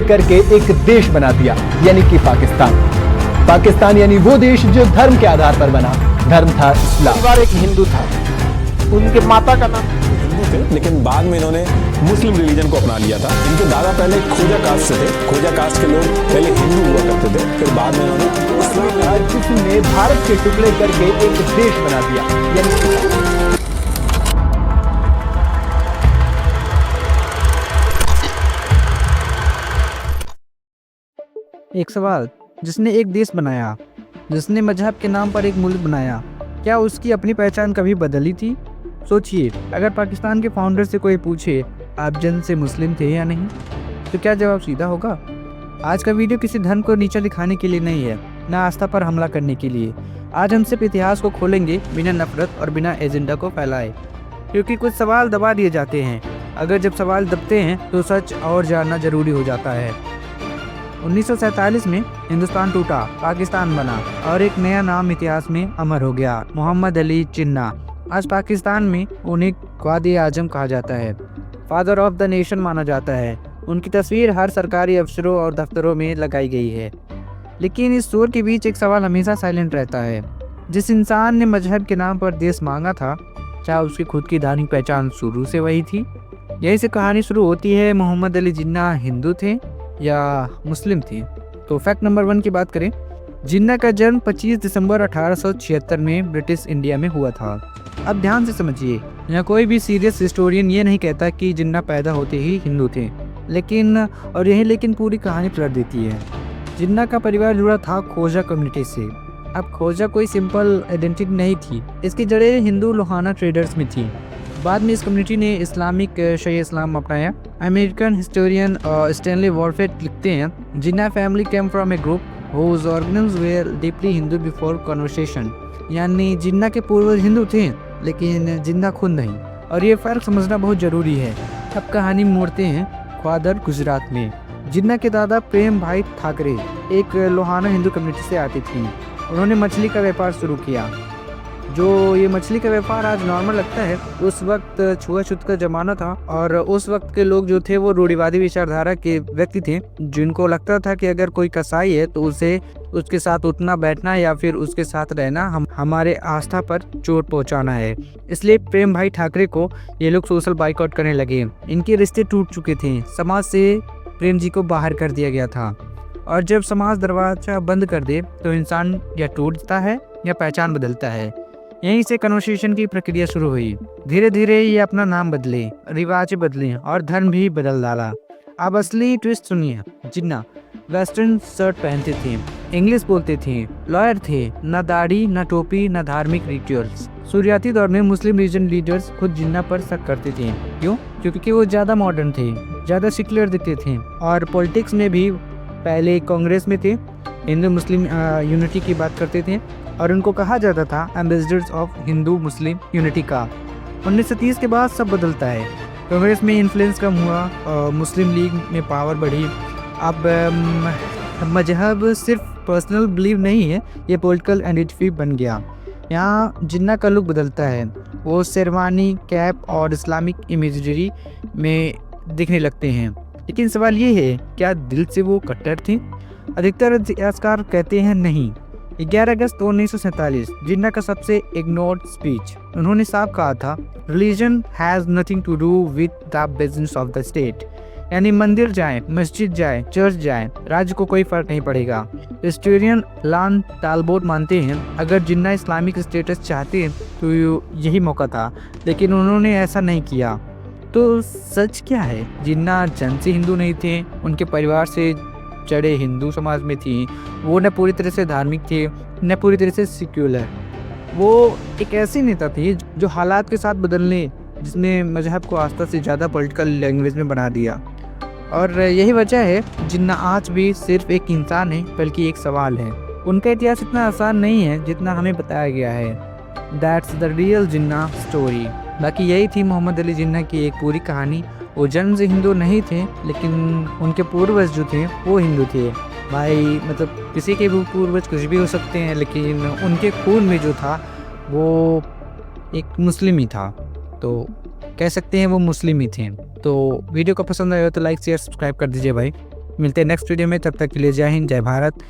करके एक देश बना दिया, यानी कि पाकिस्तान। पाकिस्तान यानी वो देश जो धर्म के आधार पर बना। धर्म था इस्लाम। परिवार एक हिंदू था, उनके माता का नाम हिंदू थे, लेकिन बाद में इन्होंने मुस्लिम रिलीजन को अपना लिया था। इनके दादा पहले खोजा कास्ट से थे। खोजा कास्ट के लोग पहले हिंदू हुआ करते थे, फिर बाद में इन्होंने इस्लाम था जिसने भारत के टुकड़े करके एक देश बना दिया, यानी एक सवाल, जिसने एक देश बनाया, जिसने मजहब के नाम पर एक मुल्क बनाया, क्या उसकी अपनी पहचान कभी बदली थी? सोचिए, अगर पाकिस्तान के फाउंडर से कोई पूछे आप जन्म से मुस्लिम थे या नहीं, तो क्या जवाब सीधा होगा? आज का वीडियो किसी धर्म को नीचा दिखाने के लिए नहीं है, ना आस्था पर हमला करने के लिए। आज हम सिर्फ इतिहास को खोलेंगे, बिना नफरत और बिना एजेंडा को फैलाए, क्योंकि कुछ सवाल दबा दिए जाते हैं। अगर जब सवाल दबते हैं तो सच और जानना जरूरी हो जाता है। 1947 में हिंदुस्तान टूटा, पाकिस्तान बना और एक नया नाम इतिहास में अमर हो गया, मोहम्मद अली जिन्ना। आज पाकिस्तान में उन्हें क़ायद आज़म कहा जाता है, फादर ऑफ द नेशन माना जाता है। उनकी तस्वीर हर सरकारी अफसरों और दफ्तरों में लगाई गई है। लेकिन इस शोर के बीच एक सवाल हमेशा साइलेंट रहता है। जिस इंसान ने मजहब के नाम पर देश मांगा था, क्या उसकी खुद की धार्मिक पहचान शुरू से वही थी? यही से कहानी शुरू होती है। मोहम्मद अली जिन्ना हिंदू थे या मुस्लिम थे? तो फैक्ट नंबर 1 की बात करें, जिन्ना का जन्म 25 दिसंबर 1876 में ब्रिटिश इंडिया में हुआ था। अब ध्यान से समझिए, यहाँ कोई भी सीरियस हिस्टोरियन ये नहीं कहता कि जिन्ना पैदा होते ही हिंदू थे, लेकिन पूरी कहानी पलट देती है। जिन्ना का परिवार जुड़ा था खोजा कम्युनिटी से। अब खोजा कोई सिंपल आइडेंटिटी नहीं थी, इसकी जड़ें हिंदू लोहाना ट्रेडर्स में थी। बाद में इस कम्युनिटी ने इस्लामिक शरीय इस्लाम अपनाया। अमेरिकन हिस्टोरियन स्टैनली वॉलफेट लिखते हैं, जिन्ना family came from a group whose origins were deeply Hindu before conversion। यानी जिन्ना के पूर्वज हिंदू थे, लेकिन जिन्ना खुद नहीं। और ये फ़र्क समझना बहुत ज़रूरी है। अब कहानी मोड़ते हैं ख्वादर, गुजरात में। जिन्ना के दादा प्रेम भाई ठाकरे एक लोहाना हिंदू कम्युनिटी से आती थी। उन्होंने मछली का व्यापार शुरू किया। जो ये मछली का व्यापार आज नॉर्मल लगता है, उस वक्त छुआछूत का ज़माना था और उस वक्त के लोग जो थे वो रूढ़िवादी विचारधारा के व्यक्ति थे, जिनको लगता था कि अगर कोई कसाई है तो उसके साथ उठना बैठना या फिर उसके साथ रहना हमारे आस्था पर चोट पहुंचाना है। इसलिए प्रेम भाई ठाकरे को ये लोग सोशल बाइकआउट करने लगे। इनके रिश्ते टूट चुके थे, समाज से प्रेम जी को बाहर कर दिया गया था। और जब समाज दरवाजा बंद कर दे तो इंसान या टूटता है या पहचान बदलता है। यहीं से कन्वर्सेशन की प्रक्रिया शुरू हुई। धीरे धीरे ये अपना नाम बदले, रिवाज बदले और धर्म भी बदल डाला। अब असली ट्विस्ट सुनिए। जिन्ना वेस्टर्न शर्ट पहनते थे, इंग्लिश बोलते थे, लॉयर थे, न दाढ़ी न टोपी न धार्मिक रिचुअल्स। शुरुआती दौर में मुस्लिम रीजन लीडर्स खुद जिन्ना पर शक करते थे। क्यों? क्योंकि वो ज़्यादा मॉडर्न थे, ज़्यादा सेक्युलर दिखते थे और पॉलिटिक्स में भी पहले कांग्रेस में थे, हिंदू मुस्लिम यूनिटी की बात करते थे और उनको कहा जाता था ambassadors of Hindu Muslim unity का। 1930 के बाद सब बदलता है। कांग्रेस में इन्फ्लुएंस कम हुआ, मुस्लिम लीग में पावर बढ़ी। अब मजहब सिर्फ पर्सनल बिलीव नहीं है, ये पॉलिटिकल आइडेंटिटी बन गया। यहाँ जिन्ना का लुक बदलता है, वो शेरवानी, कैप और इस्लामिक इमेजरी में दिखने लगते हैं। लेकिन सवाल ये है, क्या दिल से वो कट्टर थे? अधिकतर इतिहासकार कहते हैं नहीं। 11 अगस्त 1947 जिन्ना का सबसे इग्नोर्ड स्पीच। उन्होंने साफ कहा था, religion has nothing to do with the business of the state. यानी मंदिर जाएं, मस्जिद जाएं, चर्च जाएं, राज्य को कोई फर्क नहीं पड़ेगा। हिस्टोरियन लान टालबोट मानते हैं, अगर जिन्ना इस्लामिक स्टेटस चाहते तो यही मौका था, लेकिन उन्होंने ऐसा नहीं किया। तो सच क्या है? जिन्ना जन्म से हिंदू नहीं थे, उनके परिवार से जड़ें हिंदू समाज में थी। वो न पूरी तरह से धार्मिक थे, न पूरी तरह से सेक्युलर। वो एक ऐसे नेता थे जो हालात के साथ बदलने, जिसने मजहब को आस्था से ज़्यादा पॉलिटिकल लैंग्वेज में बना दिया। और यही वजह है जिन्ना आज भी सिर्फ एक इंसान है, बल्कि एक सवाल है। उनका इतिहास इतना आसान नहीं है जितना हमें बताया गया है। That's the real Jinnah story. बाकी यही थी मोहम्मद अली जिन्ना की एक पूरी कहानी। वो जन्म से हिंदू नहीं थे, लेकिन उनके पूर्वज जो थे वो हिंदू थे। भाई मतलब किसी के भी पूर्वज कुछ भी हो सकते हैं, लेकिन उनके खून में जो था वो एक मुस्लिम ही था, तो कह सकते हैं वो मुस्लिम ही थे। तो वीडियो को पसंद आया तो लाइक शेयर सब्सक्राइब कर दीजिए भाई। मिलते हैं नेक्स्ट वीडियो में, तब तक के लिए जय हिंद, जय भारत।